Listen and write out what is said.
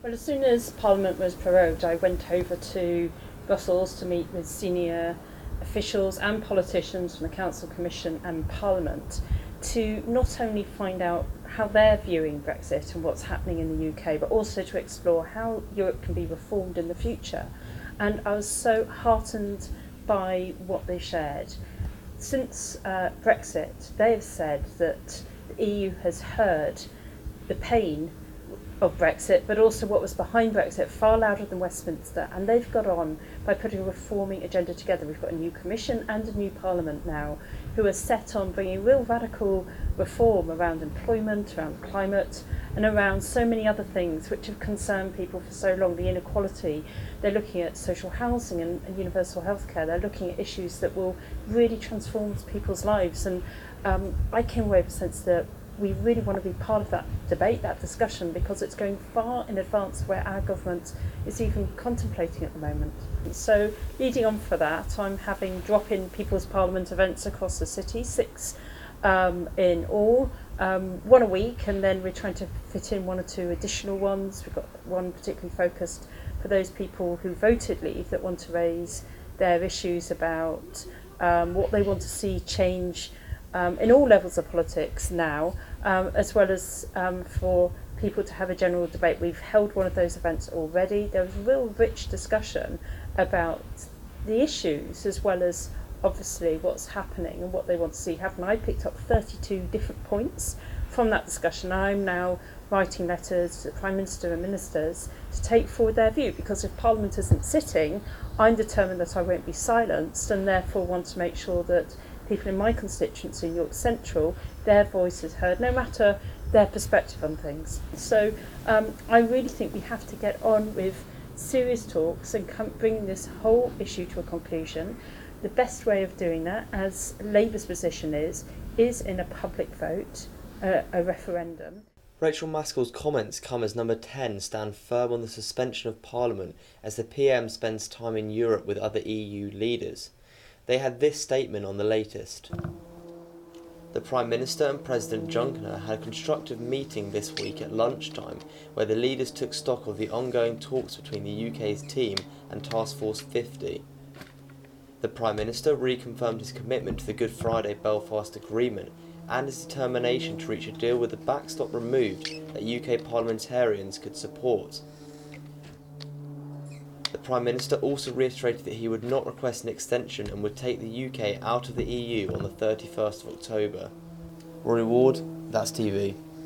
Well, as soon as Parliament was prorogued, I went over to Brussels to meet with senior officials and politicians from the Council, Commission and Parliament to not only find out how they're viewing Brexit and what's happening in the UK, but also to explore how Europe can be reformed in the future. And I was so heartened by what they shared. Since Brexit, they have said that the EU has heard the pain of Brexit, but also what was behind Brexit far louder than Westminster, and they've got on by putting a reforming agenda together. We've got a new commission and a new parliament now who are set on bringing real radical reform around employment, around climate, and around so many other things which have concerned people for so long. The inequality, they're looking at social housing and universal healthcare. They're looking at issues that will really transform people's lives, and I came away with a sense that we really want to be part of that debate, that discussion, because it's going far in advance of where our government is even contemplating at the moment. So leading on for that, I'm having drop-in People's Parliament events across the city, 6 in all, 1 a week, and then we're trying to fit in 1 or 2 additional ones. We've got one particularly focused for those people who voted leave that want to raise their issues about what they want to see change in all levels of politics now, as well as for people to have a general debate. We've held one of those events already. There was a real rich discussion about the issues as well as obviously what's happening and what they want to see happen. I picked up 32 different points from that discussion. I'm now writing letters to the Prime Minister and ministers to take forward their view, because if Parliament isn't sitting, I'm determined that I won't be silenced, and therefore want to make sure that people in my constituency in York Central, their voice is heard, no matter their perspective on things. So I really think we have to get on with serious talks and bring this whole issue to a conclusion. The best way of doing that, as Labour's position is in a public vote, a referendum. Rachael Maskell's comments come as number 10 stand firm on the suspension of Parliament as the PM spends time in Europe with other EU leaders. They had this statement on the latest. The Prime Minister and President Juncker had a constructive meeting this week at lunchtime where the leaders took stock of the ongoing talks between the UK's team and Task Force 50. The Prime Minister reconfirmed his commitment to the Good Friday Belfast Agreement and his determination to reach a deal with the backstop removed that UK parliamentarians could support. The Prime Minister also reiterated that he would not request an extension and would take the UK out of the EU on the 31st of October. Rory Ward, That's TV.